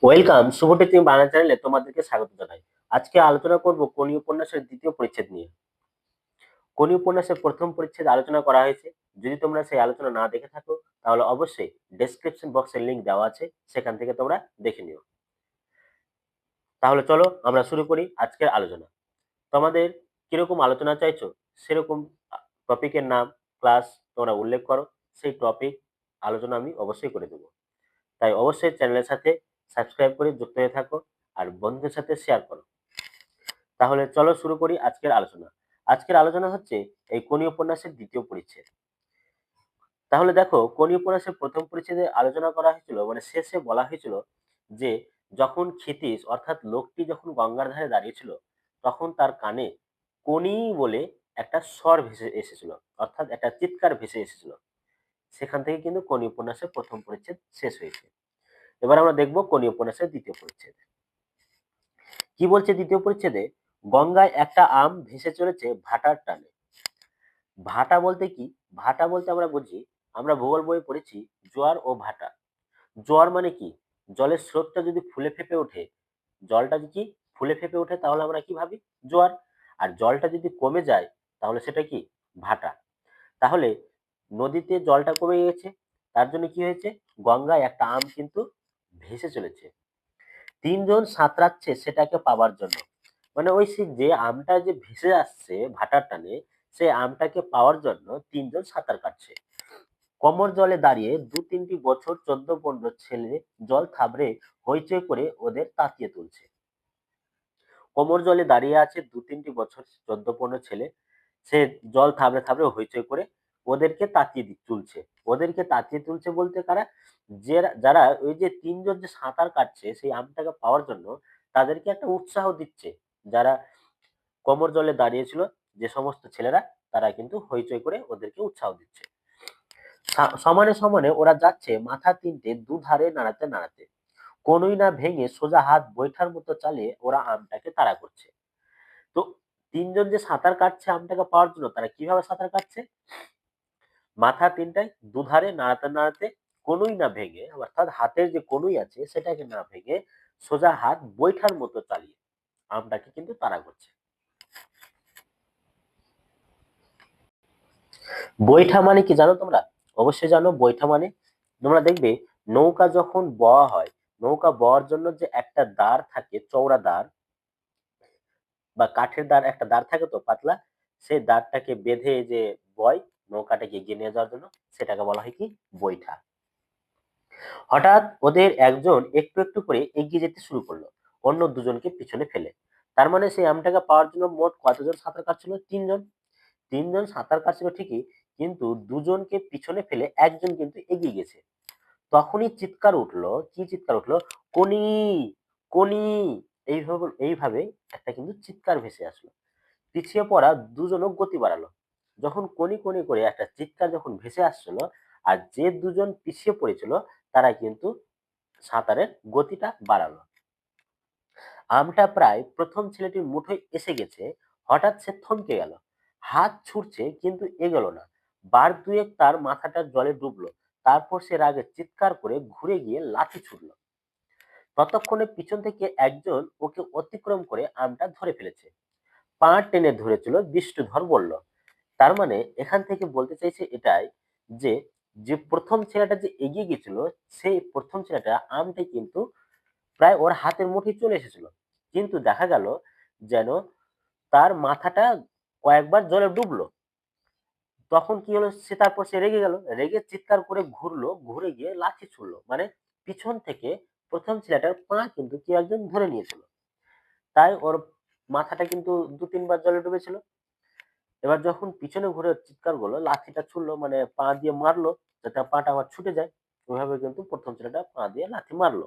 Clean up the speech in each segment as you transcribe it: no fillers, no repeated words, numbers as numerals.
Welcome, শুভটি তুমি বাংলা চ্যানেলে তোমাদেরকে স্বাগত জানাই। আজকে আলোচনা করব কোনি উপন্যাসের দ্বিতীয় পরিচ্ছেদ নিয়ে। কোনি উপন্যাসের প্রথম পরিচ্ছেদ আলোচনা করা হয়েছে। যদি তোমরা সেই আলোচনা না দেখে থাকো তাহলে অবশ্যই ডেসক্রিপশন বক্সের লিংক দেওয়া আছে, সেখান থেকে তোমরা দেখে নিও। তাহলে চলো আমরা শুরু করি আজকের আলোচনা। তোমাদের কিরকম আলোচনা চাইছো সেরকম টপিকের নাম, ক্লাস তোমরা উল্লেখ করো। সেই টপিক আলোচনা আমি অবশ্যই করে দেবো। তাই অবশ্যই চ্যানেলের সাথে সাবস্ক্রাইব করে যুক্ত হয়ে থাকো আর বন্ধুদের সাথে শেয়ার করো। তাহলে চলো শুরু করি আজকের আলোচনা। আজকের আলোচনা হচ্ছে এই কোনি উপন্যাসের দ্বিতীয় পরিচ্ছেদ। তাহলে দেখো, কোনি উপন্যাসের প্রথম পরিচ্ছেদে আলোচনা করা হয়েছিল, মানে শেষে বলা হয়েছিল যে যখন ক্ষিতীশ অর্থাৎ লোকটি যখন গঙ্গার ধারে দাঁড়িয়েছিল তখন তার কানে কোনি বলে একটা স্বর ভেসে এসেছিল, অর্থাৎ একটা চিৎকার ভেসে এসেছিল। সেখান থেকে কিন্তু কোনি উপন্যাসের প্রথম পরিচ্ছেদ শেষ হয়েছে। এবার আমরা দেখবো কোনি উপন্যাসের দ্বিতীয় পরিচ্ছেদ কি বলছে। দ্বিতীয় পরিচ্ছেদে গঙ্গায় একটা আম ভেসে চলেছে ভাটার টানে। ভাটা বলতে কি? ভাটা বলতে আমরা বুঝি, আমরা ভূগোল বই পড়েছি জোয়ার ও ভাটা। জোয়ার মানে কি? জলের স্রোতটা যদি ফুলে ফেপে ওঠে, জলটা যদি ফুলে ফেপে ওঠে তাহলে আমরা কি ভাবি? জোয়ার। আর জলটা যদি কমে যায় তাহলে সেটা কি? ভাটা। তাহলে নদীতে জলটা কমে গেছে, তার জন্য কি হয়েছে? গঙ্গায় একটা আম কিন্তু ভেসে চলেছে। তিনজন সাঁতরাচ্ছে সেটাকে পাওয়ার জন্য। মানে ওই যে আমটা যে ভেসে আসছে ভাটার টানে, সেই আমটাকে পাওয়ার জন্য তিনজন সাঁতার কাটছে। কোমর জলে দাঁড়িয়ে দু তিনটি বছর 14-15 ছেলে জল থাবড়ে হইচই করে ওদের তাতিয়ে তুলছে। কোমর জলে দাঁড়িয়ে আছে দু তিনটি বছর 14-15 ছেলে, সে জল থাবড়ে থাবড়ে হইচই করে ওদেরকে তাতিয়ে তুলছে। ওদেরকে তাতিয়ে তুলছে বলতে কারা? যে যারা ওই যে তিনজন যে সাঁতার কাটছে সেই আমটাকে পাওয়ার জন্য তাদেরকে একটা উৎসাহ দিচ্ছে। যারা কোমর জলে দাঁড়িয়েছিল, যে সমস্ত ছেলেরা, তারা কিন্তু হইচই করে ওদেরকে উৎসাহ দিচ্ছে। সমানে সমানে ওরা যাচ্ছে মাথা তিনটে দুধারে নাড়াতে নাড়াতে। কোনোই না ভেঙে সোজা হাত বৈঠার মতো চালিয়ে ওরা আমটাকে তাড়া করছে। তো তিনজন যে সাঁতার কাটছে আমটাকে পাওয়ার জন্য, তারা কিভাবে সাঁতার কাটছে? মাথা তিনটায় দুধারে নাড়াতে নাড়াতে, কোনোই না ভেঙে, অর্থাৎ হাতের যে কোনোই আছে সেটাকে না ভেঙে সোজা হাত বৈঠার মতো চালিয়ে আমটাকে কিন্তু তাড়া করছে। বৈঠা মানে কি জানো তোমরা? অবশ্যই জানো বৈঠা মানে, তোমরা দেখবে নৌকা যখন বওয়া হয়, নৌকা বওয়ার জন্য যে একটা দাঁড় থাকে, চওড়া দাঁড় বা কাঠের দাঁড়, একটা দাঁড় থাকে তো পাতলা, সেই দাঁড়টাকে বেঁধে যে বয় নৌকাটাকে এগিয়ে নিয়ে যাওয়ার জন্য, সেটাকে বলা হয় কি? বৈঠা। হঠাৎ ওদের একজন একটু একটু করে এগিয়ে যেতে শুরু করলো, অন্য দুজনকে পিছনে ফেলে। তার মানে সেই আমটাকে পাওয়ার জন্য মোট কতজন সাঁতার কাটছিল? তিনজন। তিনজন সাঁতার কাটছিল ঠিকই, কিন্তু দুজনকে পিছনে ফেলে একজন কিন্তু এগিয়ে গেছে। তখনই চিৎকার উঠলো। কি চিৎকার উঠলো? কোনি, কোনি। এইভাবে এইভাবে একটা কিন্তু চিৎকার ভেসে আসলো। পিছিয়ে পড়া দুজনও গতি বাড়ালো। যখন কোনি কোনি করে একটা চিৎকার যখন ভেসে আসছিল, আর যে দুজন পিছিয়ে পড়েছিল তারা কিন্তু সাঁতারের গতিটা বাড়ালো। আমটা প্রায় প্রথম ছেলেটির মুঠোয় এসে গেছে। হঠাৎ সে থমকে গেল। হাত ছুটছে কিন্তু এগোল না। বার দুয়েক তার মাথাটা জলে ডুবলো। তারপর সে রাগে চিৎকার করে ঘুরে গিয়ে লাথি ছুড়ল। ততক্ষণে পিছন থেকে একজন ওকে অতিক্রম করে আমটা ধরে ফেলেছে। পা টেনে ধরেছিল। বিষ্ণুধর বলল। তার মানে এখান থেকে বলতে চাইছে এটাই যে, যে প্রথম ছেলেটা যে এগিয়ে গেছিল, সেই প্রথম ছেলেটা আমটা কিন্তু প্রায় ওর হাতের মুঠোয় চলে এসেছিল, কিন্তু দেখা গেল যেন তার মাথাটা কয়েকবার জলে ডুবলো। তখন কি হলো? সে তারপর সে রেগে গেল, রেগে চিৎকার করে ঘুরলো, ঘুরে গিয়ে লাথি ছুড়লো। মানে পিছন থেকে প্রথম ছেলেটার পা কিন্তু কেউ একজন ধরে নিয়েছিল, তাই ওর মাথাটা কিন্তু দু তিনবার জলে ডুবেছিল। এবার যখন পিছনে ঘুরে চিৎকার করলো, লাঠিটা ছুড়লো, মানে পা দিয়ে মারলো যাতে পাটা আমার ছুটে যায়। ওইভাবে কিন্তু প্রথম ছেলেটা পা দিয়ে লাথি মারলো।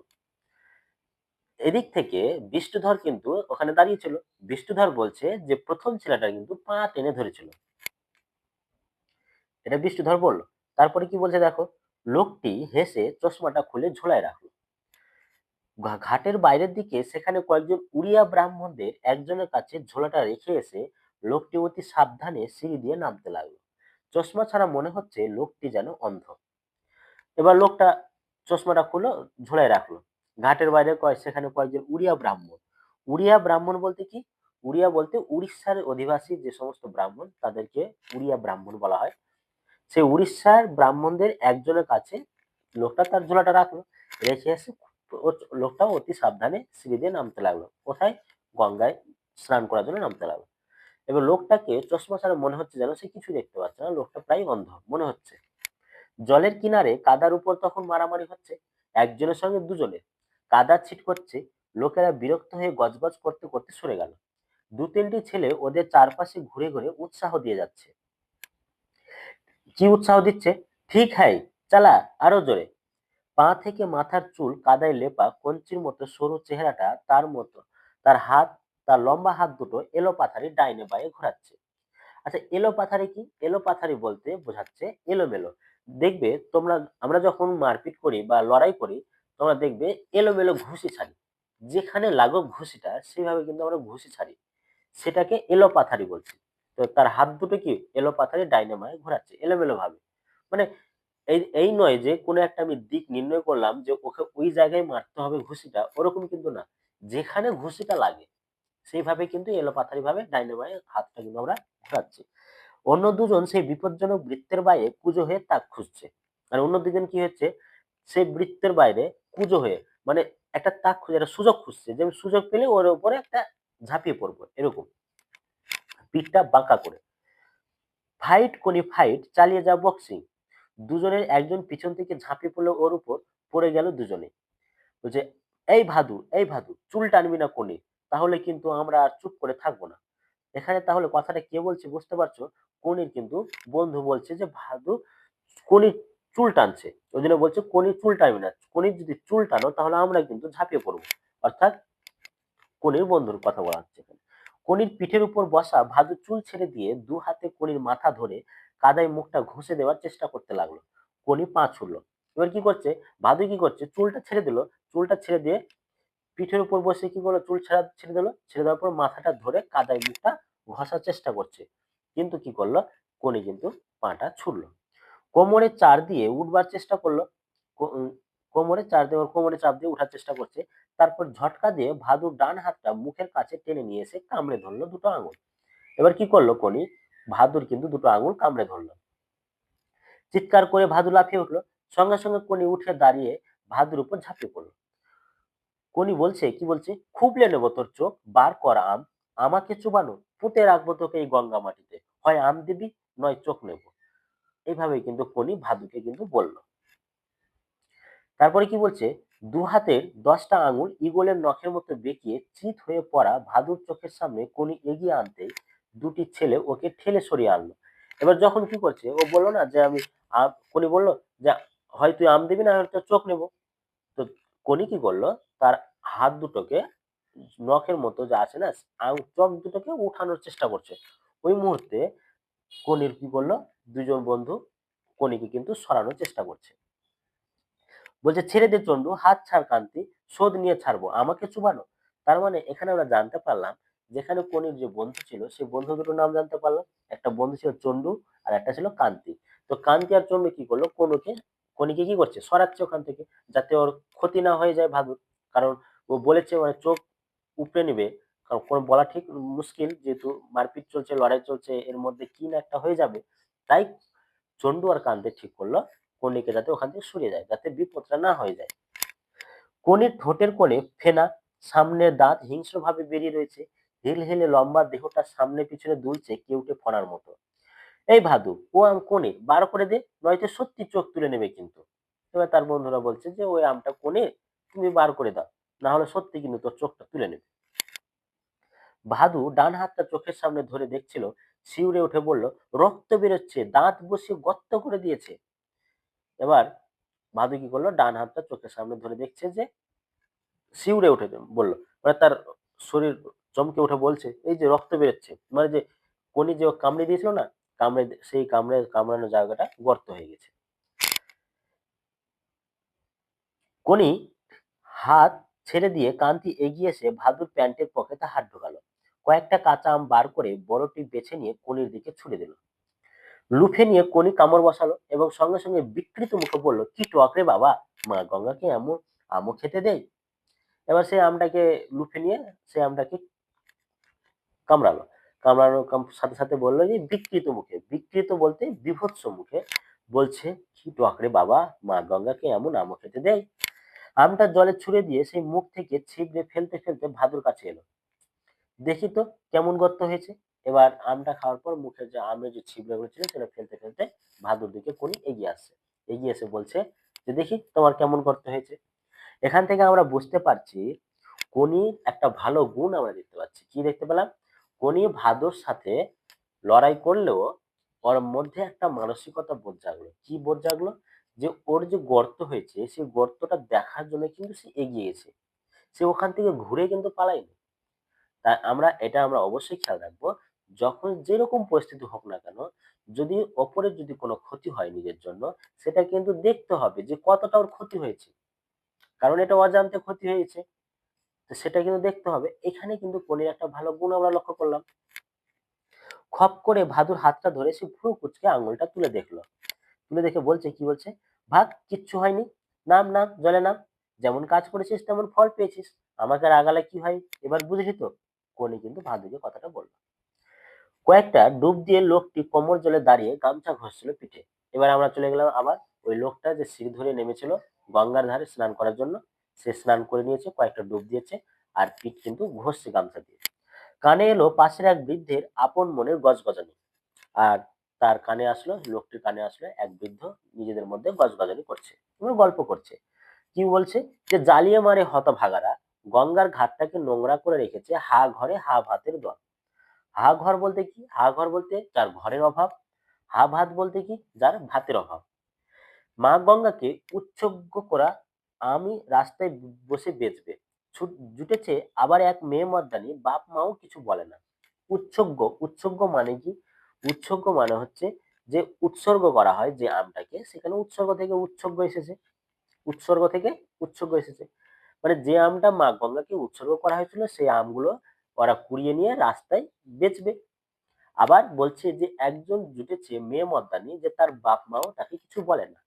এদিক থেকে বিষ্ণুধর কিন্তু ওখানে দাঁড়িয়ে ছিল। বিষ্ণুধর বলছে যে প্রথম ছেলেটা কিন্তু পা টেনে ধরেছিল। এটা বিষ্ণুধর বলল। তারপরে কি বলছে দেখো, লোকটি হেসে চশমাটা খুলে ঝোলায় রাখলো। ঘাটের বাইরের দিকে সেখানে কয়েকজন উড়িয়া ব্রাহ্মণদের একজনের কাছে ঝোলাটা রেখে এসে লোকটি অতি সাবধানে সিঁড়ি দিয়ে নামতে লাগলো। চশমা ছাড়া মনে হচ্ছে লোকটি যেন অন্ধ। এবার লোকটা চশমাটা খুলে ঝোলায় রাখলো। ঘাটের বাইরে সেখানে কয়েকজন উড়িয়া ব্রাহ্মণ। উড়িয়া ব্রাহ্মণ বলতে কি? উড়িয়া বলতে উড়িষ্যার অধিবাসী যে সমস্ত ব্রাহ্মণ তাদেরকে উড়িয়া ব্রাহ্মণ বলা হয়। সেই উড়িষ্যার ব্রাহ্মণদের একজনের কাছে লোকটা তার ঝোলাটা রাখলো, রেখে এসে লোকটা অতি সাবধানে সিঁড়ি দিয়ে নামতে লাগলো। কোথায়? গঙ্গায় স্নান করার জন্য নামতে লাগলো। এবার লোকটাকে চশমা ছাড়া মনে হচ্ছে যেন সে কিছু দেখতে পাচ্ছে না, লোকটা প্রায় অন্ধ মনে হচ্ছে। জলের কিনারে কাদার উপর তখন মারামারি হচ্ছে, একজনের সঙ্গে দুজনের। কাদা ছিট করছে, লোকেরা বিরক্ত হয়ে গজগজ করতে করতে সরে গেল। দু তিনটি ছেলে ওদের চারপাশে ঘুরে ঘুরে উৎসাহ দিয়ে যাচ্ছে। কি উৎসাহ দিচ্ছে? ঠিক হাই, চালা, আরো জোরে। পা থেকে মাথার চুল কাদায় লেপা কঞ্চির মতো সরু চেহারাটা তার হাত, তার লম্বা হাত দুটো এলোপাথারি ডাইনে বাঁয়ে ঘোরাচ্ছে। আচ্ছা, এলোপাথারি কি? এলোপাথারি বলতে বোঝাচ্ছে এলোমেলো। দেখবে তোমরা, আমরা যখন মারপিট করি বা লড়াই করি, তোমরা দেখবে এলোমেলো ঘুষি ছাড়ি। যেখানে লাগুক ঘুষিটা সেভাবে কিন্তু আমরা ঘুষি ছাড়ি, সেটাকে এলোপাথারি বলছি। তো তার হাত দুটো কি এলোপাথারি ডাইনে বাঁয়ে ঘোরাচ্ছে এলোমেলো ভাবে। মানে এই এই নয় যে কোনো একটা আমি দিক নির্ণয় করলাম যে ওকে ওই জায়গায় মারতে হবে ঘুষিটা, ওরকম কিন্তু না। যেখানে ঘুষিটা লাগে সেইভাবে কিন্তু এলোপাথারি ভাবে ডাইনে বাঁয়ে হাতটা কিন্তু আমরা ঘোরাচ্ছি। অন্য দুজন সেই বিপজ্জনক বৃত্তের বাইরে কুঁজো হয়ে তাক খুঁজছে। আর অন্য দুজন কি হচ্ছে, সেই বৃত্তের বাইরে কুঁজো হয়ে, মানে একটা তাক খুঁজে, একটা সুযোগ খুঁজছে, যে আমি সুযোগ পেলে ওর উপরে একটা ঝাঁপিয়ে পড়বো, এরকম পিঠটা বাঁকা করে। ফাইট কোনি ফাইট, চালিয়ে যা বক্সিং। দুজনের একজন পিছন থেকে ঝাঁপিয়ে পড়লো ওর উপর, পড়ে গেল দুজনে। বলছে, এই ভাদু, এই ভাদু, চুল টানবি না কোনি, তাহলে কিন্তু আমরা আর চুপ করে থাকবো না। এখানে তাহলে কথাটা কে বলছে বুঝতে পারছো? কনির কিন্তু বন্ধু বলছে যে ভাদু কনির চুল টানছে, ওই জন্য বলছে কনির চুল টানবি না, কনির যদি চুল টানো তাহলে আমরা কিন্তু ঝাঁপিয়ে পড়বো। অর্থাৎ কনির বন্ধুর কথা বলা হচ্ছে এখানে। কনির পিঠের উপর বসা ভাদু চুল ছেড়ে দিয়ে দু হাতে কনির মাথা ধরে কাদায় মুখটা ঘষে দেওয়ার চেষ্টা করতে লাগলো। কনি পা ছুড়লো। এবার কি করছে, ভাদু কি করছে, চুলটা ছেড়ে দিল, চুলটা ছেড়ে দিয়ে পিঠের উপর বসে কি করলো, চুল ছেড়ে দিল, ছেড়ে দেওয়ার পর মাথাটা ধরে কাদায় মুখটা ঘষার চেষ্টা করছে। কিন্তু কি করলো, কোনি কিন্তু পাটা ছুড়লো। কোমরে চার দিয়ে উঠবার চেষ্টা করলো। কো- উম, কোমরে চাপ দিয়ে উঠার চেষ্টা করছে। তারপর ঝটকা দিয়ে ভাদুর ডান হাতটা মুখের কাছে টেনে নিয়ে এসে কামড়ে ধরলো দুটো আঙুল। এবার কি করলো কোনি, ভাদুর কিন্তু দুটো আঙুল কামড়ে ধরলো। চিৎকার করে ভাদু লাফিয়ে উঠলো। সঙ্গে সঙ্গে কোনি উঠে দাঁড়িয়ে ভাদুর উপর ঝাঁপিয়ে পড়লো। কোনি বলছে, কি বলছে, খুবলে নেবো তোর চোখ, বার কর আম, আমাকে চুবানো, পুঁতে রাখবো তোকে এই গঙ্গা মাটিতে, হয় আম দিবি নয় চোখ নেবো। এইভাবেই কিন্তু কোনি ভাদুকে কিন্তু বলল। তারপরে কি বলছে, দু হাতের 10টা আঙুল ঈগলের নখের মতো বেঁকিয়ে চিত হয়ে পড়া ভাদুর চোখের সামনে কোনি এগিয়ে আনতে দুটি ছেলে ওকে ঠেলে সরিয়ে আনলো। এবার যখন কি করছে, ও বললো না যে আমি কোনি বললো যে হয় তুই আম দিবি না হয় তোর চোখ নেবো। তো কোনি কি করলো, তার হাত দুটোকে নখের মতো যা আছে না, চোখ দুটোকে উঠানোর চেষ্টা করছে। ওই মুহূর্তে কনির কি করলো, দুজন বন্ধু কনিকে কিন্তু সরানোর চেষ্টা করছে। বলছে, ছেড়ে দে চন্ডু, হাত ছাড় কান্তি, শোধ নিয়ে ছাড়বো, আমাকে চুবানো। তার মানে এখানে আমরা জানতে পারলাম, যেখানে কনির যে বন্ধু ছিল সেই বন্ধু দুটোর নাম জানতে পারলাম। একটা বন্ধু ছিল চন্ডু, আর একটা ছিল কান্তি। তো কান্তি আর চন্ডু কি করলো, কনিকে কি করছে, সরাচ্ছে ওখান থেকে, যাতে ওর ক্ষতি না হয়ে যায় ভাদুর। কারণ ও বলেছে মানে চোখ উপড়ে নিবে। কারণ কোনো বলা ঠিক মুশকিল, যেহেতু মারপিট চলছে, লড়াই চলছে, এর মধ্যে কি না একটা হয়ে যাবে। তাই চন্ডু আর কান্তি ঠিক করলো কনিকে যাতে ওখান থেকে সরিয়ে যায়, যাতে বিপদটা না হয়ে যায়। কনির ঠোঁটের কোণে ফেনা, সামনের দাঁত হিংস্রভাবে বেরিয়ে রয়েছে, হেলহেলে লম্বা দেহটা সামনে পিছনে দুলছে কেউটে ফণার মতো। এই ভাদু, ও আম কোণে বার করে দে, নয়তো সত্যি চোখ তুলে নেবে কিন্তু। এবার তার বন্ধুরা বলছে যে ওই আমটা কোণে, তুমি বার করে দাও, না হলে সত্যি কিন্তু তোর চোখটা তুলে নেবে। ভাদু ডান হাতটা চোখের সামনে ধরে দেখছিল, শিউরে উঠে বলল, রক্ত বেরোচ্ছে, দাঁত বসিয়ে গর্ত করে দিয়েছে। এবার ভাদু কি করলো, ডান হাতটা চোখের সামনে ধরে দেখছে যে, শিউরে উঠে বলল, মানে তার শরীর চমকে উঠে বলছে, এই যে রক্ত বেরোচ্ছে, মানে যে কোনি যে কামড়ে দিয়েছিল না, সেই কামড়ানো জায়গাটা গর্ত হয়ে গেছে। কোনি হাত ছেড়ে দিয়ে কান্তি এগিয়ে এসে ভাদুর প্যান্টের পকেটে হাত ঢোকালো। কয়েকটা কাঁচা আম বার করে বড়টি বেছে নিয়ে কোনির দিকে ছুড়ে দিল। লুফে নিয়ে কোনি কামড় বসালো এবং সঙ্গে সঙ্গে বিকৃত মুখে বলল, কি টক রে বাবা, মা গঙ্গাকে এমন আমও খেতে দেয়। এবার সেই আমটাকে লুফে নিয়ে সেই আমটাকে কামড়ালো। সাথে সাথে বললো যে বিকৃত মুখে, বিকৃত বলতে বীভৎস মুখে বলছে, কি টক রে বাবা, মা গঙ্গাকে এমন আমও খেতে দেয়। আমটা জলে ছুঁড়ে দিয়ে সেই মুখ থেকে ছিপড়ে ফেলতে ফেলতে ভাদুর কাছে এলো। দেখি তো কেমন গর্ত হয়েছে। এবার আমটা খাওয়ার পর মুখে যে আমের যে ছিবড়াগুলো ছিল সেটা ফেলতে ফেলতে ভাদুর দিকে কোনি এগিয়ে আসছে। এগিয়ে এসে বলছে যে দেখি তোমার কেমন গর্ত হয়েছে। এখান থেকে আমরা বুঝতে পারছি কোনির একটা ভালো গুণ আমরা দেখতে পাচ্ছি। কি দেখতে পেলাম? কোনি ভাদুর সাথে লড়াই করলেও ওর মধ্যে একটা মানসিকতা বোধ জাগলো। কি বোধ জাগলো? যে ওর যে গর্ত হয়েছে সেই গর্তটা দেখার জন্য কিন্তু সে এগিয়ে গেছে। সে ওখান থেকে ঘুরে কিন্তু পালায়নি। তাই আমরা অবশ্যই খেয়াল রাখবো, যখন যেরকম পরিস্থিতি হোক না কেন, যদি অপরের যদি কোনো ক্ষতি হয় নিজের জন্য, সেটা কিন্তু দেখতে হবে যে কতটা ওর ক্ষতি হয়েছে। কারণ এটা অজান্তে ক্ষতি হয়েছে। তো সেটা কিন্তু দেখতে হবে। এখানে কিন্তু কোণের একটা ভালো গুণ আমরা লক্ষ্য করলাম। খপ করে ভাদুর হাতটা ধরে সে ভ্রু কুঁচকে আঙুলটা তুলে দেখলো। তুলে দেখে বলছে, কি বলছে? ভাগ, কিচ্ছু হয়নি। নাম, নাম, জলে নাম। যেমন কাজ করেছিস তেমন ফল পেয়েছিস। আমাকে রাগালে কি হয় এবার বুঝলি তো? কোনি কিন্তু ভাদুকে কথাটা বলল। কয়েকটা ডুব দিয়ে লোকটি কোমর জলে দাঁড়িয়ে গামছা ঘষছিল পিঠে। এবার আমরা চলে গেলাম আবার ওই লোকটা যে সিঁড়ি ধরে নেমেছিল গঙ্গার ধারে স্নান করার জন্য। সে স্নান করে নিয়েছে, কয়েকটা ডুব দিয়েছে, আর পিঠ কিন্তু ঘষছে গামছা দিয়ে। কানে এলো পাশের এক বৃদ্ধের আপন মনের গজগজানি। আর তার কানে আসলো, লোকটির কানে আসলো এক বৃদ্ধ নিজেদের মধ্যে গজগজানি করছে এবং গল্প করছে। কি বলছে? যে জ্বালিয়ে মারে হতভাগারা, গঙ্গার ঘাটটাকে নোংরা করে রেখেছে হা ঘরে হা ভাতের দল। হা ঘর বলতে কি? হা ঘর বলতে যার ঘরের অভাব। হা ভাত বলতে কি? যার ভাতের অভাব। মা গঙ্গাকে উৎসর্গ করা আমি রাস্তায় বসে বেচবে। জুটেছে আবার এক মেয়ে মর্দানি, বাপ মাও কিছু বলে না। উৎসর্গ, উৎসর্গ মানে কি? উৎসর্গ মানে হচ্ছে যে উৎসর্গ করা হয় যে আমটাকে, সেখানে উৎসর্গ থেকে উৎসর্গ এসেছে। উৎসর্গ থেকে উৎসর্গ এসেছে। মানে যে আমটা মা গঙ্গাকে উৎসর্গ করা হয়েছিল সেই আমগুলো ওরা কুড়িয়ে নিয়ে রাস্তায় বেচবে। আবার বলছে যে একজন জুটেছে মেয়ে মর্দানি, যে তার বাপ মাও তাকে কিছু বলে না।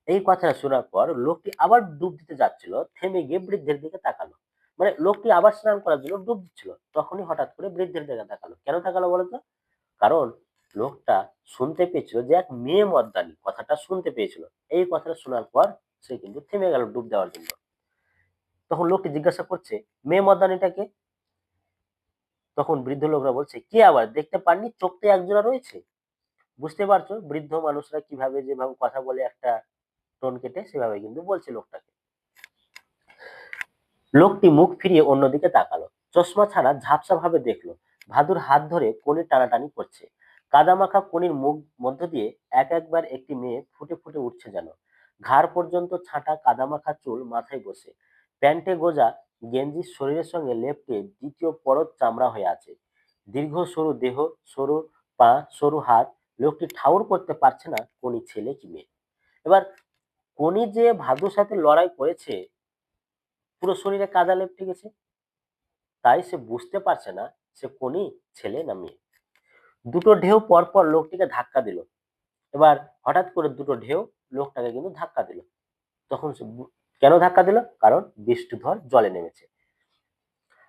এই কথাটা শোনার পর লোকটি আবার ডুব দিতে যাচ্ছিল, থেমে গিয়ে বৃদ্ধের দিকে তাকালো। মানে লোকটি আবার স্নান করার জন্য ডুব দিচ্ছিল, তখনই হঠাৎ করে বৃদ্ধের দিকে তাকালো। কেন তাকালো বলতো? কারণ লোকটা শুনতে পেয়েছিল যে এক মেয়ে মর্দানি, কথাটা শুনতে পেয়েছিল। এই কথাটা শোনার পর সে কিন্তু থেমে গেল ডুব দেওয়ার জন্য। তখন লোকটি জিজ্ঞাসা করছে, মেয়ে মর্দানিটাকে? তখন বৃদ্ধ লোকরা বলছে, কে আবার, দেখতে পাননি চোখতে একজোড়া রয়েছে? বুঝতে পারছো বৃদ্ধ মানুষরা কিভাবে যেভাবে কথা বলে, একটা টোন কেটে সেভাবে কিন্তু বলছে লোকটাকে। লোকটি মুখ ফিরিয়ে অন্যদিকে তাকালো, চশমা ছাড়া ঝাপসা ভাবে দেখলো ভাদুর হাত ধরে কোণে টানাটানি করছে। কাদামাখা কোণের মুখ মধ্য দিয়ে এক একবার একটি মেয়ে ফুটে ফুটে উঠছে যেন। ঘাড় পর্যন্ত ছাঁটা কাদামাখা চুল মাথায় বসে, প্যান্টে গোজা গেঞ্জির শরীরের সঙ্গে লেপ্টে দ্বিতীয় পরত চামড়া হয়ে আছে। দীর্ঘ সরু দেহ, সরু পা, সরু হাত। লোকটি ঠাউর করতে পারছে না কোনি ছেলে কি মেয়ে। এবার কোনি যে ভাদুর সাথে লড়াই করেছে, পুরো শরীরে কাদা লেপ্টে গেছে, তাই সে বুঝতে পারছে না সে কোনি ছেলে না মেয়ে। দুটো ঢেউ পর পর লোকটিকে ধাক্কা দিল। এবার হঠাৎ করে দুটো ঢেউ লোকটাকে কিন্তু ধাক্কা দিল। তখন সে কেন ধাক্কা দিল? কারণ বৃষ্টিধর জলে নেমেছে।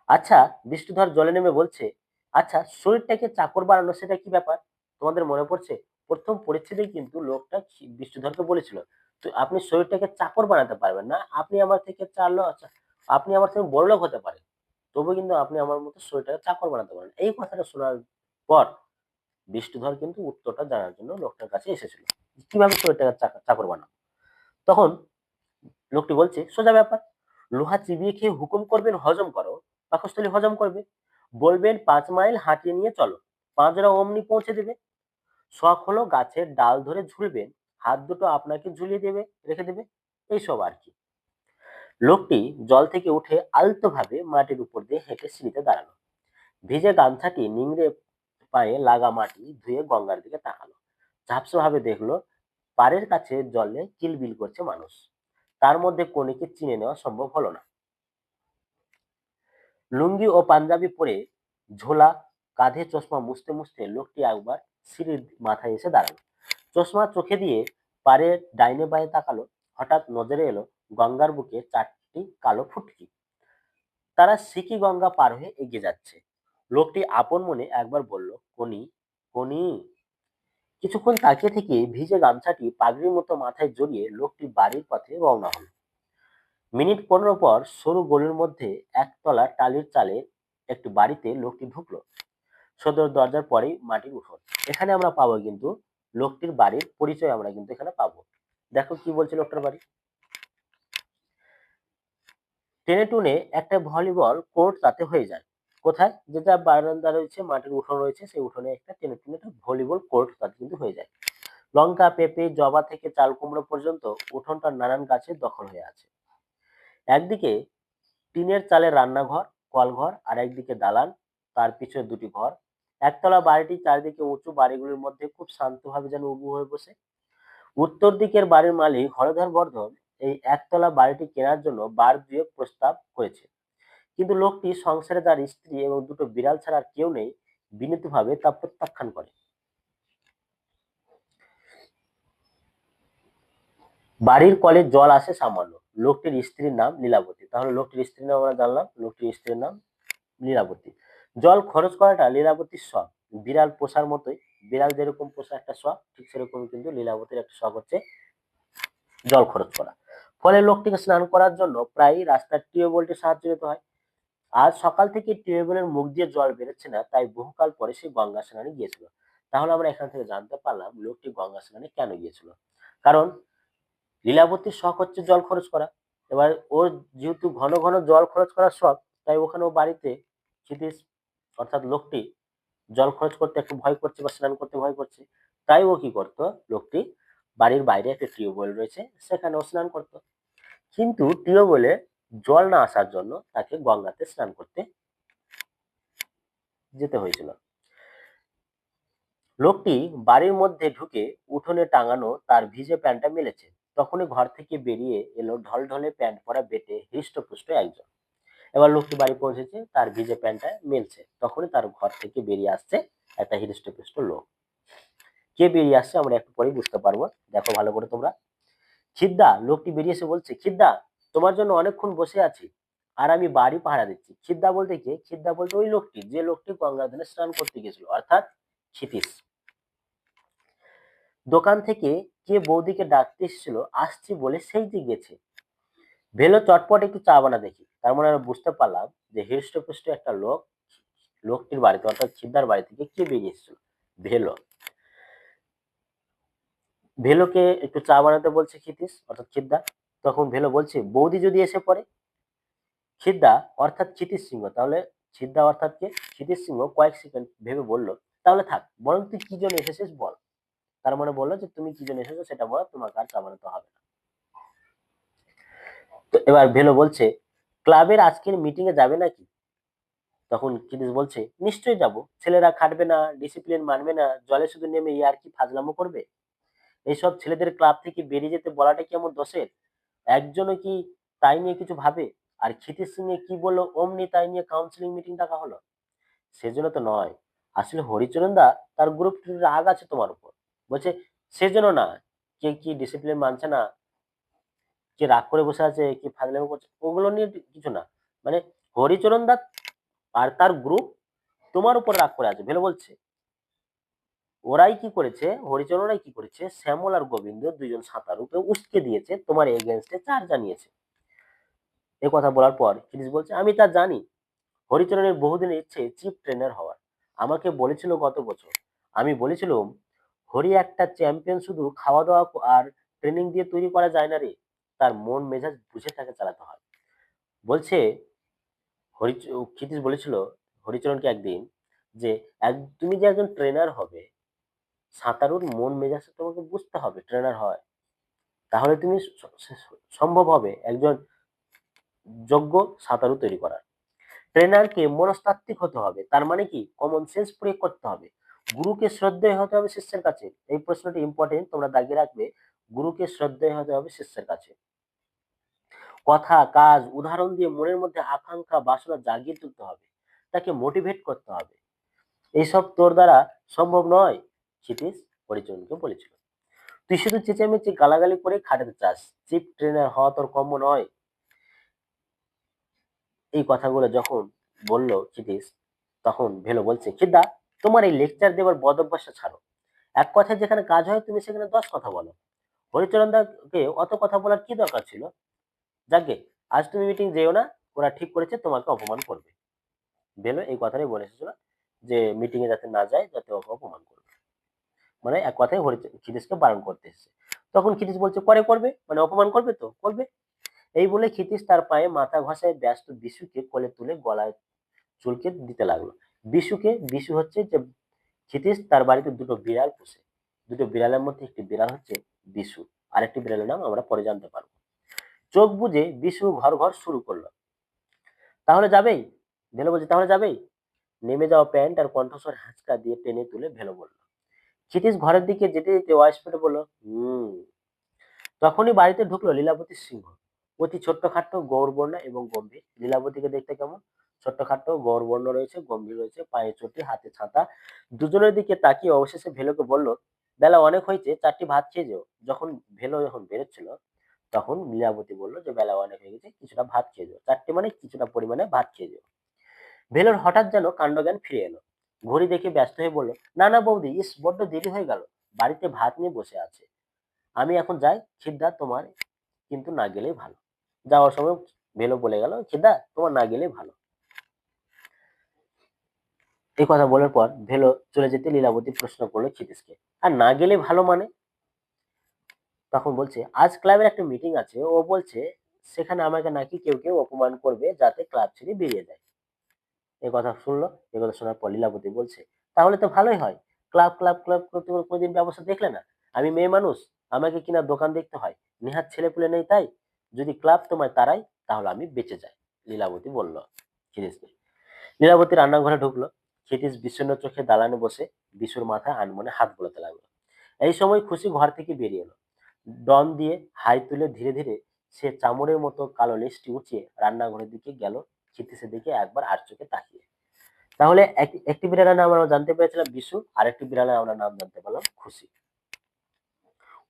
আচ্ছা, বৃষ্টিধর জলে নেমে বলছে, আচ্ছা শরীরটাকে চাকর বানানো সেটা কি ব্যাপার? তোমাদের মনে পড়ছে প্রথম পরিচ্ছেদেই কিন্তু লোকটা বৃষ্টিধরকে বলেছিল, তো আপনি শরীরটাকে চাকর বানাতে পারবেন না, আপনি আমার থেকে আপনি আমার থেকে বড়লোক হতে পারেন, তবু কিন্তু আপনি আমার মতো শরীরটাকে চাকর বানাতে পারেন। এই কথাটা শোনার পর বৃষ্টিধর কিন্তু উত্তরটা জানার জন্য লোকটার কাছে এসেছিল, কিভাবে শরীরটাকে চাকর বানাবো। তখন লোকটি বলছে, সোজা ব্যাপার, লোহা চিবিয়ে খেয়ে হুকুম করবেন হজম করো, পাকস্থলী হজম করবে। বলবেন 5 মাইল হাঁটিয়ে নিয়ে চলো, পাঁজরা অমনি পৌঁছে দেবে। শখ হলো গাছের ডাল ধরে ঝুলবেন, হাত দুটো আপনাকে ঝুলিয়ে দেবে, রেখে দেবে। এইসব আর কি। লোকটি জল থেকে উঠে আলতো ভাবে মাটির উপর দিয়ে হেঁটে সিঁড়িতে দাঁড়ালো। ভিজে গামছাটি নিংড়ে পায়ে লাগা মাটি ধুয়ে গঙ্গার দিকে তাকালো। ঝাপসা ভাবে দেখলো পাড়ের কাছে জলে কিলবিল করছে মানুষ। তার মধ্যে কনিকে চিনে নেওয়া সম্ভব হলো না। লুঙ্গি ও পাঞ্জাবি পরে, ঝোলা কাঁধে চশমা মুছতে মুছতে লোকটি একবার সিঁড়ির মাথায় এসে দাঁড়ালো। চশমা চোখে দিয়ে পাড়ের ডাইনে বাঁয়ে তাকালো। হঠাৎ নজরে এলো গঙ্গার বুকে একটি কালো ফুটকি। তারা সিকি গঙ্গা পার হয়ে এগিয়ে যাচ্ছে। লোকটি আপন মনে একবার বলল, কোনি, কোনি। কিছুক্ষণ তাকিয়ে থেকে ভিজে গামছাটি পাগড়ির মতো মাথায় জড়িয়ে লোকটি বাড়ির পথে রওনা হলো। মিনিট 15 পর সরু গলির মধ্যে একতলা টালির চালে একটি বাড়িতে লোকটি ঢুকলো। সদর দরজার পরেই মাটির উঠোন। এখানে আমরা পাবো কিন্তু লোকটির বাড়ির পরিচয় আমরা কিন্তু এখানে পাবো। দেখো কি বলছে লোকটার বাড়ি। টেনে টুনে একটা ভলিবল কোর্ট তাতে হয়ে যায়। কোথায়? যেটা বারান্দা রয়েছে, মাটির উঠোন রয়েছে, সেই উঠোনে একটা টেনে টুনে একটা ভলিবল কোর্ট তাতে কিন্তু হয়ে যায়। লঙ্কা, পেঁপে, জবা থেকে চাল কুমড়ো পর্যন্ত উঠোনটা নানান গাছের দখল হয়ে আছে। একদিকে টিনের চালের রান্নাঘর, কলঘর, আর একদিকে দালান, তার পিছনে দুটি ঘর। একতলা বাড়িটি চারিদিকে উঁচু বাড়িগুলির মধ্যে খুব শান্তভাবে যেন উবু হয়ে বসে। উত্তর দিকের বাড়ির মালিক হরধর বর্ধন এই একতলা বাড়িটি কেনার জন্য বার দুয়েক প্রস্তাব করেছে, কিন্তু লোকটি সংসারে তার স্ত্রী এবং দুটো বিড়াল ছাড়া আর কেউ নেই, বিনীতভাবে তা প্রত্যাখ্যান করে। বাড়ির কলে জল আসে সামান্য। লোকটির স্ত্রীর নাম লীলাবতী। তাহলে লোকটির স্ত্রীর নাম আমরা জানলাম, লোকটির স্ত্রীর নাম লীলাবতী। জল খরচ করাটা লীলাবতীর শখ। বিড়াল পোষার মতোই, বিড়াল যেরকম পোষা একটা শখ, ঠিক সেরকম কিন্তু লীলাবতীর একটা শখ হচ্ছে জল খরচ করা। ফলে লোকটিকে স্নান করার জন্য প্রায়ই রাস্তার টিউবওয়েলটি সাহায্য নিতে হয়। আজ সকাল থেকে টিউবওয়েলের মুখ দিয়ে জল বেরোচ্ছে না, তাই বহুকাল পরে সে গঙ্গা স্নানে গিয়েছিল। তাহলে আমরা এখান থেকে জানতে পারলাম লোকটি গঙ্গা স্নানে কেন গিয়েছিল। কারণ লীলাবতীর শখ হচ্ছে জল খরচ করা। এবার ওর যেহেতু ঘন ঘন জল খরচ করার শখ, তাই ওখানে ও বাড়িতে ক্ষিতিশ অর্থাৎ লোকটি জল খরচ করতে একটু ভয় করছে বা স্নান করতে ভয় করছে, তাই ও কি করতো, লোকটি বাড়ির বাইরে একটা টিউবওয়েল রয়েছে, সেখানে ও স্নান করতো। কিন্তু টিউবওয়েলে জল না আসার জন্য তাকে গঙ্গাতে স্নান করতে যেতে হয়েছিল। লোকটি বাড়ির মধ্যে ঢুকে উঠোনে টাঙানো তার ভিজে প্যান্টটা মেলেছে। তখনই ঘর থেকে বেরিয়ে এলো ঢলঢলে প্যান্ট পরা বেটে হৃষ্টপুষ্ট একজন। এবার লোকটি বাড়ি পৌঁছেছে, তার ভিজে প্যান্টটা মেলছে, তখনই তার ঘর থেকে বেরিয়ে আসছে একটা হৃষ্টপুষ্ট লোক। কে বেরিয়ে আসছে আমরা একটু পরেই বুঝতে পারবো, দেখো ভালো করে তোমরা। খিদ্দা, লোকটি বেরিয়ে এসে বলছে, খিদ্দা, তোমার জন্য অনেকক্ষণ বসে আছি আর আমি বাড়ি পাহারা দিচ্ছি। খিদ্দা বলতে কে? খিদ্দা বলতে ওই লোকটি, যে লোকটি গঙ্গার ধারে স্নান করতে গেছিল, অর্থাৎ ক্ষিতীশ। দোকান থেকে কে বৌদিকে ডাকতে এসেছিল আসছি বলে সেই যে গেছে। ভেলো চটপট একটু চা বানা দেখি। তার মানে আমরা বুঝতে পারলাম যে হৃষ্টপুষ্ট একটা লোক লোকটির বাড়িতে অর্থাৎ খিদ্দার বাড়ি থেকে কে বেরিয়ে এসেছিল? ভেলো। ভেলোকে একটু চা বানাতে বলছে ক্ষিতীশ অর্থাৎ খিদ্দা। তখন ভেলো বলছে, বৌদি যদি এসে পড়ে। খিদ্দা অর্থাৎ ক্ষিতীশ সিংহ, তাহলে খিদ্দা অর্থাৎ কে? ক্ষিতীশ সিংহ কয়েক সেকেন্ড ভেবে বলল, তাহলে থাক, বরং তুই কি জন্য এসেছিস বল। তার মানে বললো যে তুমি কি জন্য এসেছো সেটা বলো, তোমাকে আর চা বানাতে হবে না। তো এবার ভেলো বলছে, ক্লাবের আজকের মিটিং এ যাবে নাকি? তখন ক্ষিতীশ বলছে, নিশ্চয়ই যাব। ছেলেরা খাটবে না, ডিসিপ্লিন মানবে না, জলে শুধু নেমে আর কি ফাজলামো করবে। এইসব ছেলেদের ক্লাব থেকে বেরিয়ে যেতে বলাটা কি আমার দোষের? একজনও কি তাই নিয়ে কিছু ভাবে? আর ক্ষিতীশ সিং এ কি বললো অমনি তাই নিয়ে কাউন্সিলিং মিটিং ডাকা হলো? সেজন্য তো নয়। আসলে হরিচরণ দা তার গ্রুপ রাগ আছে তোমার উপর। বলছে সেজন্য না, কে কি ডিসিপ্লিন মানছে না, কে রাগ করে বসে আছে, কি ফাজলামো করছে, ওগুলো নিয়ে কিছু না। মানে হরিচরণ দা আর তার গ্রুপ তোমার উপর রাগ করে আছে। ভেলো বলছে ওরাই কি করেছে, হরিচরণরাই কি করেছে, শ্যামল আর গোবিন্দ দুজন সাঁতারুকে উস্কে দিয়েছে, তোমার এগেনস্টে চার্জ জানিয়েছে। এ কথা বলার পর ফিরিস বলছে, আমি তা জানি। হরিচরণের বহুদিনের ইচ্ছে চিফ ট্রেনার হওয়ার। আমাকে বলেছিল গত বছর। আমি বলেছিলাম, হরি একটা চ্যাম্পিয়ন শুধু খাওয়া দাওয়া আর ট্রেনিং দিয়ে তৈরি করা যায় না রে, তার মন মেজাজ বুঝে তাকে চালাতে হয়। বলছে হরি ক্ষিতীশ বলেছিল হরিচরণকে একদিন যে তুমি যে একজন ট্রেনার হবে, সাঁতারুর মন মেজাজ তোমাকে বুঝতে হবে ট্রেনার হয়, তাহলে তুমি সম্ভব হবে একজন যোগ্য সাঁতারু তৈরি করার। ট্রেনারকে মনস্তাত্ত্বিক হতে হবে, তার মানে কি কমন সেন্স প্রয়োগ করতে হবে। গুরুকে শ্রদ্ধেয় হতে হবে শিষ্যের কাছে। এই প্রশ্নটি ইম্পর্টেন্ট, তোমরা দাগিয়ে রাখবে। গুরুকে শ্রদ্ধেয় হতে হবে শিষ্যের কাছে। কথা কাজ উদাহরণ দিয়ে মনের মধ্যে আকাঙ্ক্ষা বাসনা জাগিয়ে তুলতে হবে, তাকে মোটিভেট করতে হবে। এইসব তোর দ্বারা সম্ভব নয়, ক্ষিতীশ হরিচরণকে বলেছিল। তুই শুধু চেঁচামেচি গালাগালি করে খাটাতে চাস, চিফ ট্রেনার হওয়া তোর কম্য নয়। এই কথাগুলো যখন বলল ক্ষিতিশ, তখন ভেলো বলছে, খিদা, তোমার এই লেকচার দেওয়ার বদ অভ্যাসটা ছাড়ো। এক কথায় যেখানে কাজ হয় তুমি সেখানে 10 কথা বলো। হরিচরণ দাকে অত কথা বলার কি দরকার ছিল? যাকগে, আজ তুমি মিটিং যেও না, ওরা ঠিক করেছে তোমাকে অপমান করবে। ভেলো এই কথাটাই বলে এসেছিল, যে মিটিং এ যাতে না যায়, যাতে ওকে অপমান করবে। মানে এক কথায় ক্ষিতীশকে বারণ করতে এসেছে। তখন ক্ষিতীশ বলছে, পরে করবে, মানে অপমান করবে তো করবে। এই বলে ক্ষিতীশ তার পায়ে মাথা ঘষায় ব্যস্ত বিশুকে কোলে তুলে গলায় চুলকে দিতে লাগলো। বিশু হচ্ছে যে ক্ষিতীশ তার বাড়িতে দুটো বিড়াল পোষে। দুটো বিড়ালের মধ্যে একটি বিড়াল হচ্ছে বিশু, আরেকটি বিড়ালের নাম আমরা পরে জানতে পারবো। চোখ বুজে বিশু ঘর ঘর শুরু করলো। তাহলে যাবেই? ভেলো বলছে, তাহলে যাবেই? নেমে যাওয়া প্যান্ট আর কণ্ঠস্বর হ্যাঁচকা দিয়ে টেনে তুলে ভেলো বলল। ক্ষিতীশ ঘরের দিকে যেতে যেতে ওয়াইস্পটে বলল, তখনই বাড়িতে ঢুকলো লীলাবতী সিংহ। অতি ছোট্টখাট্ট গৌরবর্ণা এবং গম্ভীর। লীলাবতীকে দেখতে কেমন? ছোট্টখাট্ট গৌরবর্ণ রয়েছে, গম্ভীর রয়েছে, পায়ে চটি, হাতে ছাতা। দুজনের দিকে তাকিয়ে অবশেষে ভেলোকে বলল, বেলা অনেক হয়েছে, 4টি ভাত খেয়ে যেও। ভেলো যখন বেরোচ্ছিল, তখন লীলাবতী বলল যে বেলা অনেক হয়ে গেছে, কিছুটা ভাত খেয়ে যেও। 4টি মানে কিছুটা পরিমাণে ভাত খেয়ে যেও। ভেলোর হঠাৎ যেন কাণ্ডজ্ঞান ফিরে এলো। ঘড়ি দেখে ব্যস্ত হয়ে বলল, না না বৌদি, ইস বড্ড দেরি হয়ে গেল। বাড়িতে ভাত নিয়ে বসে আছে। আমি এখন যাই, খিদ্দা তোমার কিন্তু না গেলেই ভালো। যাওয়ার সময় ভেলো বলে গেল, খিদা তোমার না গেলেই ভালো। এই কথা বলার পর ভেলো চলে যেতে লীলাবতী প্রশ্ন করলো ক্ষিতীশকে, আর না গেলে ভালো মানে? তখন বলছে, আজ ক্লাবের একটা মিটিং আছে, ও বলছে সেখানে আমাকে নাকি কেউ কেউ অপমান করবে যাতে ক্লাব ছেড়ে বেরিয়ে যায়। এই কথা শুনলো। এই কথা শোনার পর লীলাবতী বলছে, তাহলে তো ভালোই হয়। ক্লাব ক্লাব ক্লাব করতে করে কোনোদিন ব্যবস্থা দেখলে না? আমি মেয়ে মানুষ, আমাকে কিনা দোকান দেখতে হয়, নেহাত ছেলেপুলে নেই তাই? যদি ক্লাব তোমায় তারাই, তাহলে আমি বেঁচে যাই। লীলাবতী বলল ক্ষিতীশকে। লীলাবতী রান্নাঘরে ঢুকলো। ক্ষিতীশ বিষণ্ণ চোখে দালানে বসে বিশুর মাথায় আনমনে হাত বোলাতে লাগলো। এই সময় খুশি ঘর থেকে বেরিয়ে এলো। ডন দিয়ে হাই তুলে ধীরে ধীরে সে চামড়ের মতো কালো লেজটি উঁচিয়ে রান্নাঘরের দিকে গেল, ক্ষিতীশের দিকে একবার আর চোখে তাকিয়ে। তাহলে একটি বিড়ালের নাম আমরা জানতে পেরেছিলাম বিশু, আরেকটি বিড়ালের আমরা নাম জানতে পারলাম খুশি।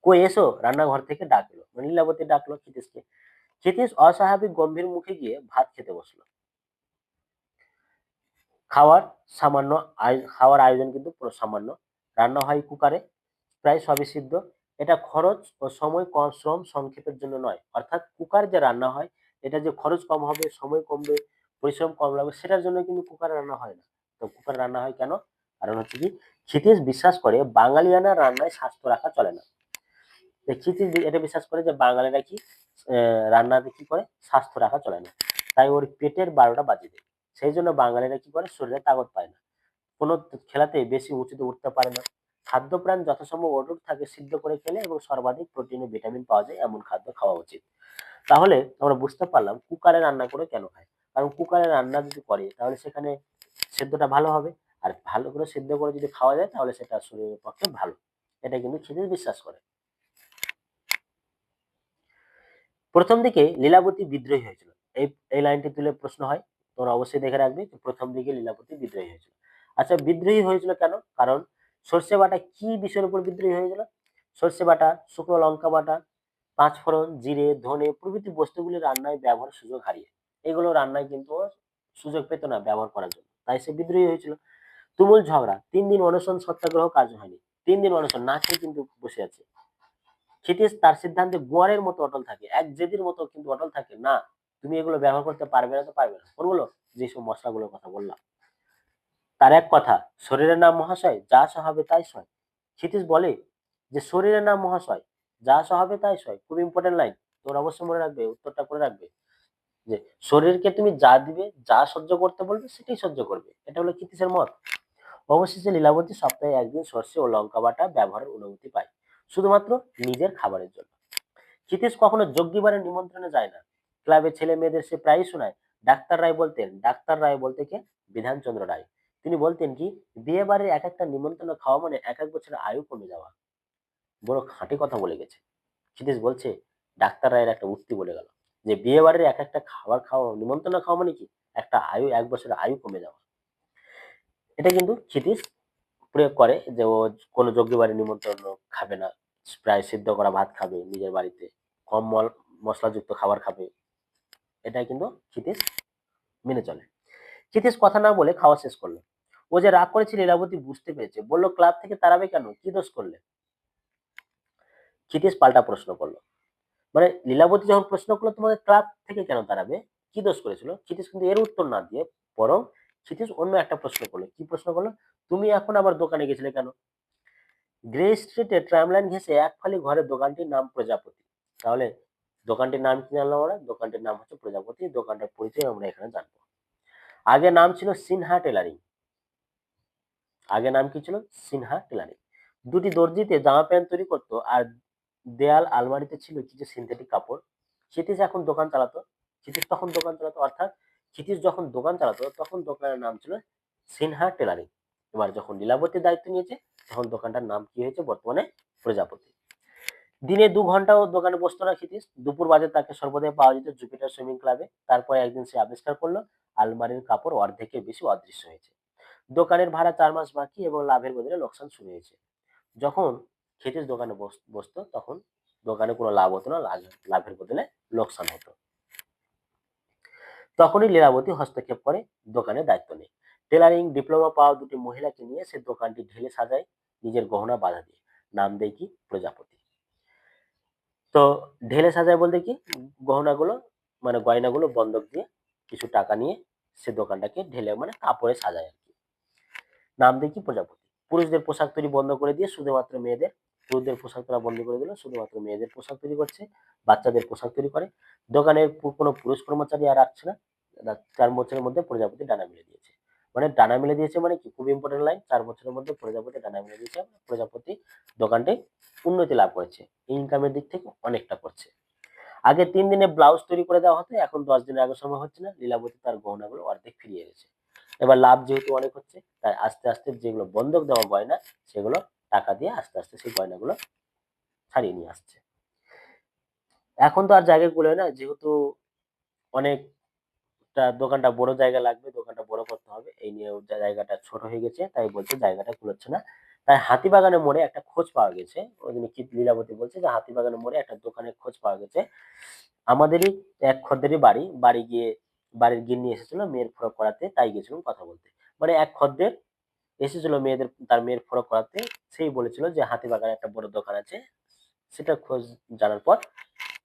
কই এসো, রান্নাঘর থেকে ডাকলো, মানে লীলাবতী ডাকলো ক্ষিতীশকে। ক্ষিতীশ অস্বাভাবিক গম্ভীর মুখে গিয়ে ভাত খেতে বসলো। খাওয়ার খাওয়ার আয়োজন কিন্তু পুরো সামান্য। রান্না হয় কুকারে, প্রায় সবই সিদ্ধ। এটা খরচ ও সময় কম, শ্রম সংক্ষেপের জন্য নয়। অর্থাৎ কুকার যে রান্না হয়, এটা যে খরচ কম হবে, সময় কমবে, পরিশ্রম কম লাগবে, সেটার জন্য কিন্তু কুকারে রান্না হয় না। তো কুকারে রান্না হয় কেন? কারণ হচ্ছে কি, ক্ষিতীশ বিশ্বাস করে বাঙালিয়ানা রান্নায় স্বাস্থ্য রাখা চলে না। ক্ষিতীশ এটা বিশ্বাস করে যে বাঙালিরা কি রান্নাতে কি করে, স্বাস্থ্য রাখা চলে না। তাই ওর পেটের 12টা বাজিয়ে দেয়। সেই জন্য বাঙালিরা কি করে, শরীরে তাগত পায় না, কোনো খেলাতে বেশি উঁচুতে উঠতে পারে না। খাদ্যপ্রাণ যথাসম্ভব অটুট থাকে, সিদ্ধ করে খেলে এবং সর্বাধিক প্রোটিন ও ভিটামিন পাওয়া যায় এমন খাদ্য খাওয়া উচিত। তাহলে আমরা বুঝতে পারলাম কুকারে রান্না করে কেন খায়। কারণ কুকারে রান্না যদি করে তাহলে সেখানে সেদ্ধটা ভালো হবে, আর ভালো করে সেদ্ধ করে যদি খাওয়া যায় তাহলে সেটা শরীরের পক্ষে ভালো। এটা কিন্তু ক্ষিতীশ বিশ্বাস করে। প্রথম দিকে লীলাবতী বিদ্রোহী হয়েছিল। এই এই লাইনটি তুলে প্রশ্ন হয়, তোমরা অবশ্যই দেখে রাখবে যে প্রথম দিকে লীলাবতী বিদ্রোহী হয়েছিল। আচ্ছা, বিদ্রোহী হয়েছিল কেন? কারণ সর্ষে বাটা কি বিষয়ের উপর বিদ্রোহী হয়েছিল? সর্ষে বাটা, শুকনো লঙ্কা বাটা, পাঁচফোড়ন, জিরে, ধনে প্রভৃতি বস্তুগুলি রান্নায় ব্যবহারের সুযোগ হারিয়ে, এগুলো রান্নায় কিন্তু ও সুযোগ পেত না ব্যবহার করার জন্য, তাই সে বিদ্রোহী হয়েছিল। তুমুল ঝগড়া, 3 দিন অনশন সত্যাগ্রহ, কাজ হয়নি। 3 দিন অনশন, না খেয়ে কিন্তু বসে আছে। ক্ষিতীশ তার সিদ্ধান্তে গোয়ারের মতো অটল থাকে, এক জেদির মতো কিন্তু অটল থাকে না। তুমি এগুলো ব্যবহার করতে পারবে না তো পারবে না। কোনগুলো? যেসব মশলাগুলোর কথা বললাম। তার এক কথা, শরীরের নাম মহাশয়, যা স্বভাবে তাই সয়। ক্ষিতীশ বলে যে শরীরের নাম মহাশয়, যা স্বভাবে তাই সয়। খুব ইম্পর্টেন্ট লাইন, তোমরা অবশ্যই মনে রাখবে, উত্তরটা করে রাখবে, যে শরীরকে তুমি যা দিবে, যা সহ্য করতে বলবে সেটাই সহ্য করবে। এটা হলো ক্ষিতীশের মত। অবশেষে লীলাবতী সপ্তাহে একদিন সর্ষে ও লঙ্কা বাটা ব্যবহারের অনুমতি পায়, শুধুমাত্র নিজের খাবারের জন্য। ক্ষিতীশ কখনো যোগ্যীবারের নিমন্ত্রণে যায় না। ক্লাবের ছেলে মেয়েদের সে প্রায়ই শোনায়, ডাক্তার রায় বলতেন, ডাক্তার রায় বলতে কে? বিধানচন্দ্র রায়। তিনি বলতেন কি, বিয়ে বাড়ির এক একটা নিমন্ত্রণ খাওয়া মানে এক এক বছরের আয়ু কমে যাওয়া। বড় খাঁটি কথা বলে গেছে। ক্ষিতীশ বলছে, ডাক্তার রায়ের একটা উক্তি বলে গেল, যে বিয়ে বাড়ির এক একটা খাবার খাওয়া, নিমন্ত্রণ খাওয়া মানে কি, একটা আয়ু, এক বছরের আয়ু কমে যাওয়া। এটা কিন্তু ক্ষিতীশ প্রয়োগ করে যে ও কোনো যোগ্য বাড়ির নিমন্ত্রণ খাবে না, প্রায় সিদ্ধ করা ভাত খাবে নিজের বাড়িতে, কম মশলাযুক্ত খাবার খাবে। এটাই কিন্তু ক্ষিতীশ মেনে চলে। ক্ষিতিশ কথা না বলে খাওয়া শেষ করলো। ও যে রাগ করেছে লীলাবতী বুঝতে পেরেছে, বললো ক্লাব থেকে তাড়াবে কেন, কি দোষ করলে? ক্ষিতিশ পাল্টা প্রশ্ন করলো। মানে লীলাবতী যখন প্রশ্ন করলো তোমাকে ক্লাব থেকে কেন তাড়াবে, কি দোষ করেছিল, ক্ষিতিশ কিন্তু এর উত্তর না দিয়ে বরং ক্ষিতিশ অন্য একটা প্রশ্ন করলো। কি প্রশ্ন করলো? তুমি এখন আবার দোকানে গেছিলে কেন? গ্রে স্ট্রিটে ট্রামলাইন ঘেঁষে এক ফালি ঘরের দোকানটির নাম প্রজাপতি। তাহলে দোকানটির নাম কি জানলাম আমরা? দোকানটির নাম হচ্ছে প্রজাপতি। দোকানটার পরিচয় আমরা এখানে জানবো। আগে নাম ছিল সিনহা টেলারিং। আগে নাম কি ছিল? সিনহা টেলারিং। দুটি দর্জিতে জামা প্যান্ট তৈরি করতো আর দেয়াল আলমারিতে ছিল কিছু সিনথেটিক কাপড়। ক্ষিতিশ এখন দোকান চালাতো। ক্ষিতিশ তখন দোকান চালাতো, অর্থাৎ ক্ষিতিশ যখন দোকান চালাতো তখন দোকানের নাম ছিল সিনহা টেলারিং। এবার যখন লীলাবতীর দায়িত্ব নিয়েছে তখন দোকানটার নাম কি হয়েছে বর্তমানে? প্রজাপতি। দিনে 2 ঘন্টাও দোকানে বসতো না ক্ষিতিশ। দুপুর বাজে তাকে সর্বদাই পাওয়া যেত জুপিটার সুইমিং ক্লাবে। তারপরে একদিন সে আবিষ্কার করলো আলমারির কাপড় অর্ধেকের বেশি অদৃশ্য হয়েছে। দোকানের ভাড়া 4 মাস বাকি এবং লাভের বদলে লোকসান শুরু হয়েছে। যখন ক্ষিতিশ দোকানে বসতো তখন দোকানে কোনো লাভ হতো না, লাভের বদলে লোকসান হতো। তখনই লীলাবতী হস্তক্ষেপ করে দোকানের দায়িত্ব নেয়। টেলারিং ডিপ্লোমা পাওয়া দুটি মহিলাকে নিয়ে সে দোকানটি ঢেলে সাজায় নিজের গহনা বাধা দিয়ে। নাম দেয় কি? প্রজাপতি। তো ঢেলে সাজায় বলতে কি? গহনাগুলো মানে গয়নাগুলো বন্ধক দিয়ে কিছু টাকা নিয়ে সে দোকানটাকে ঢেলে মানে কাপড়ে সাজায় আর কি। নাম দেয় কি? প্রজাপতি। পুরুষদের পোশাক তৈরি বন্ধ করে দিয়ে শুধুমাত্র মেয়েদের, পুরুষদের পোশাক তোলা বন্ধ করে দিল, শুধুমাত্র মেয়েদের পোশাক তৈরি করছে, বাচ্চাদের পোশাক তৈরি করে। দোকানের কোনো পুরুষ কর্মচারী আর রাখছে না। 4 বছরের মধ্যে প্রজাপতি ডানা মেলে দিয়েছে। মানে ডানা মেলে দিয়েছে মানে কি? খুব ইম্পর্টেন্ট লাইন। 4 বছরের মধ্যে প্রজাপতি ডানা মেলে দিয়েছে। প্রজাপতি দোকানটি উন্নতি লাভ করেছে, ইনকামের দিক থেকে অনেকটা করছে। আগে 3 দিনে ব্লাউজ তৈরি করে দেওয়া হতো, এখন 10 দিনের আগে সময় হচ্ছে না। লীলাবতী তার গহনাগুলো অর্ধেক ফিরিয়ে এনেছে। এবার লাভ যেহেতু অনেক হচ্ছে তাই আস্তে আস্তে যেগুলো বন্ধক দেওয়া গয়না সেগুলো টাকা দিয়ে আস্তে আস্তে সেই গয়নাগুলো ছাড়িয়ে নিয়ে আসছে। এখন তো আর জায়গা কুলোয় না, যেহেতু অনেকটা দোকানটা বড় জায়গা লাগবে, দোকানটা বড় করতে হবে, এই নিয়ে জায়গাটা ছোট হয়ে গেছে, তাই বলছে জায়গাটা কুলোচ্ছে না। তাই হাতিবাগানের মোড়ে একটা খোঁজ পাওয়া গেছে। ওই দিন কি লীলাবতী বলছে যে হাতিবাগানের মোড়ে একটা দোকানের খোঁজ পাওয়া গেছে। আমাদেরই এক খদ্দেরের বাড়ি, বাড়ি গিয়ে বাড়ির গিন্নি এসেছিল মেয়ের ফরক করাতে, তাই গেছিলাম কথা বলতে। মানে এক খদ্দের এসেছিল তার মেয়ের ফরক করাতে। সেই বলেছিল যে হাতিবাগানে একটা বড় দোকান আছে, সেটা খোঁজ জানার পর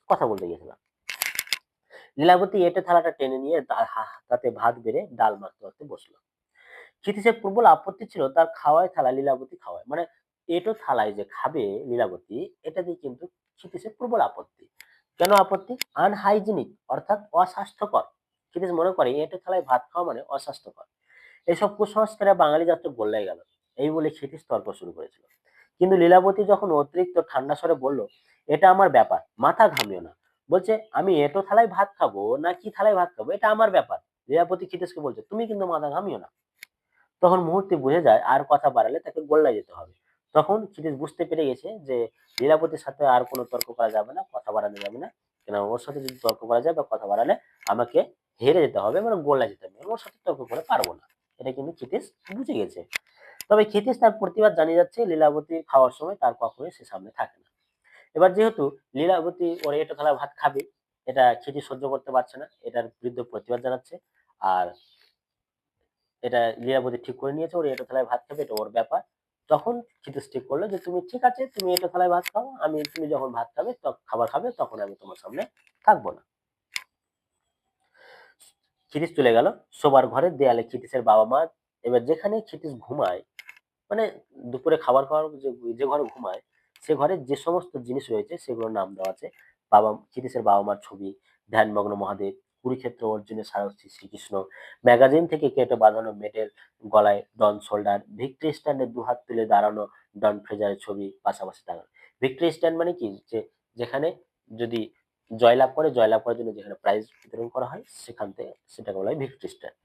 কথা বলতে গেছিলাম। লীলাবতী এঁটো থালাটা টেনে নিয়ে তাতে ভাত বেড়ে ডাল মাখতে মাখতে বসলো। ক্ষিতিশের প্রবল আপত্তি ছিল তার খাওয়ায় থালা লীলাবতী খাওয়ায়, মানে এঁটো থালায় যে খাবে লীলাবতী, এটাতেই কিন্তু ক্ষিতিশের প্রবল আপত্তি। কেন আপত্তি? আনহাইজিনিক, অর্থাৎ অস্বাস্থ্যকর। ক্ষিতিশ মনে করে এঁটো থালায় ভাত খাওয়া মানে অস্বাস্থ্যকর। এসব কুসংস্কারে বাঙালি জাতি গোল্লায় গেল। এই বলে ক্ষিতিশ তর্ক শুরু করেছিল। কিন্তু লীলাবতী যখন অতিরিক্ত ঠান্ডা স্বরে বলল, এটা আমার ব্যাপার, মাথা ঘামিও না। বলছে আমি এঁটো থালায় ভাত খাবো না কি থালায় ভাত খাবো এটা আমার ব্যাপার। লীলাবতী ক্ষিতিশকে বলছে তুমি কিন্তু মাথা ঘামিও না। তখন মুহূর্তে বুঝে যায় আর কথা বাড়ালে তাকে গোল্লায় যেতে হবে। তখন ক্ষিতিশ বুঝতে পেরে গেছে যে লীলাবতীর সাথে আর কোনো তর্ক করা যাবে না, কথা বাড়ানো যাবে না। কেন ওর সাথে যদি তর্ক করা যায় বা কথা বাড়ালে আমাকে হেরে যেতে হবে, মানে গোল্লায় যেতে হবে, ওর সাথে তর্ক করে পারবো না। এটা কিন্তু ক্ষিতিশ বুঝে গেছে। তবে ক্ষিতিশ তার প্রতিবাদ জানিয়ে যাচ্ছে লীলাবতী খাওয়ার সময় তার কখনোই সে সামনে থাকে না। এবার যেহেতু লীলাবতী ওর এঁটো থালা ভাত খাবে, এটা ক্ষিতিশ সহ্য করতে পারছে না, এটার বিরুদ্ধে প্রতিবাদ জানাচ্ছে। আর এটা লীলাবতী ঠিক করে নিয়েছে ওর এঁটো থালায় ভাত খাবে, এটা ওর ব্যাপার। তখন ক্ষিতিশ ঠিক করলো যে তুমি ঠিক আছে, তুমি এঁটো থালায় ভাত খাও, তুমি যখন ভাত খাবে খাবার খাবে তখন আমি তোমার সামনে থাকবো না। ক্ষিতিশ চলে গেল শোবার ঘরে। দেয়ালে ক্ষিতিশের বাবা মা। এবার যেখানে ক্ষিতিশ ঘুমায়, মানে দুপুরে খাবার খাওয়ার যে যে ঘরে ঘুমায়, সে ঘরে যে সমস্ত জিনিস রয়েছে সেগুলোর নাম দেওয়া আছে। ক্ষিতিশের বাবা মার ছবি, ধ্যানমগ্ন মহাদেব, কুরুক্ষেত্র অর্জুনের সারথি শ্রীকৃষ্ণ, ম্যাগাজিন থেকে কেটে বাঁধানো মেডেল, গলায় ডন শোল্ডার, ভিক্টরি স্ট্যান্ডে দুহাত তুলে দাঁড়ানো ডন ফ্রেজারের ছবি পাশাপাশি দাঁড়ানো। ভিক্টরি স্ট্যান্ড মানে কি? যে যেখানে যদি জয়লাভ করে, জয়লাভ করার জন্য যেখানে প্রাইজ বিতরণ করা হয় সেখান থেকে, সেটাকে বলা হয় ভিক্টরি স্ট্যান্ড।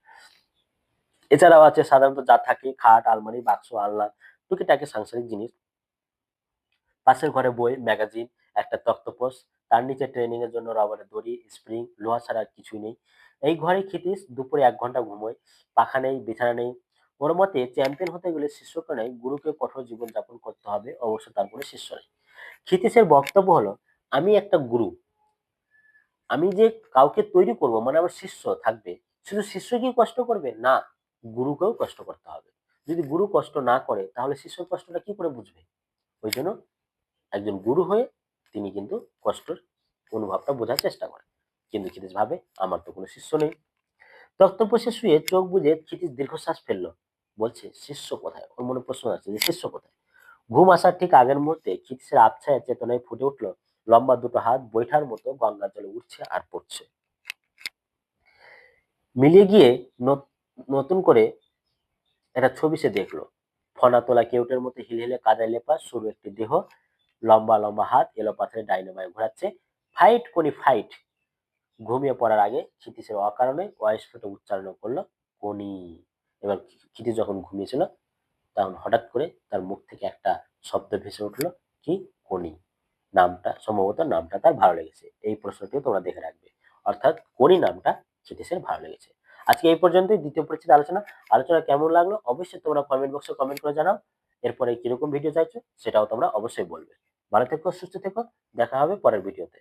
এছাড়াও আছে সাধারণত যা থাকে খাট, আলমারি, বাক্স, আলনা, টুকিটাকি সাংসারিক জিনিস। পাশের ঘরে বই, ম্যাগাজিন, একটা তক্তপোষ, তার নিচে ট্রেনিং এর জন্য রবারের দড়ি, স্প্রিং, লোহা ছাড়া আর কিছুই নেই। এই ঘরে ক্ষিতিশ দুপুরে 1 ঘন্টা ঘুমোয়। পাখা নেই, বিছানা নেই। ওর মতে চ্যাম্পিয়ন হতে গেলে শিষ্যকে নয় গুরুকে কঠোর জীবন যাপন করতে হবে, অবশ্য তারপরে শিষ্য নেই। ক্ষিতিশের বক্তব্য হলো, আমি একটা গুরু, আমি যে কাউকে তৈরি করব মানে আমার শিষ্য থাকবে, শুধু শিষ্য কি কষ্ট করবে? না, গুরুকেও কষ্ট করতে হবে। যদি গুরু কষ্ট না করে তাহলে শিষ্য কষ্টটা কি করে বুঝবে? ওই জন্য একজন গুরু হয়ে তিনি কিন্তু কষ্টের অনুভবটা বোঝার চেষ্টা করেন। কিন্তু ক্ষিতিশ ভাবে আমার তো কোনো শিষ্য নেই। তক্তপোষে শুয়ে চোখ বুজে ক্ষিতিশ দীর্ঘশ্বাস ফেললো। বলছে শিষ্য কোথায়? ওর মনে প্রশ্ন আছে যে শিষ্য কোথায়? ঘুম আসার ঠিক আগের মুহূর্তে ক্ষিতিশের আবছায়া চেতনায় ফুটে উঠলো লম্বা দুটো হাত বৈঠার মতো গঙ্গার জলে উঠছে আর পড়ছে। মিলিয়ে গিয়ে নতুন করে একটা ছবি সে দেখলো। ফনা তোলা কেউটের মতো হিলহিলে কাদায় লেপা সরু একটি দেহ, লম্বা লম্বা হাত এলো পাথরে ডাইনে বাঁয়ে ঘোরাচ্ছে। ফাইট কোনি ফাইট। ঘুমিয়ে পড়ার আগে ক্ষিতীশের অকারণে অস্ফুট উচ্চারণ করলো কোনি। এবার ক্ষিতীশ যখন ঘুমিয়েছিল তখন হঠাৎ করে তার মুখ থেকে একটা শব্দ ভেসে উঠলো, কি? কোনি। নামটা সম্ভবত নামটা তার ভালো লেগেছে। এই প্রশ্নটিও তোমরা দেখে রাখবে। অর্থাৎ কোনি নামটা ক্ষিতীশের ভালো লেগেছে। আজকে এই পর্যন্তই দ্বিতীয় পরিচ্ছেদ আলোচনা। আলোচনা কেমন লাগলো অবশ্যই তোমরা কমেন্ট বক্সে কমেন্ট করে জানাও। এরপরে কিরকম ভিডিও চাইছো সেটাও তোমরা অবশ্যই বলবে। ভালো থেকো, সুস্থ থেকো। দেখা হবে পরের ভিডিওতে।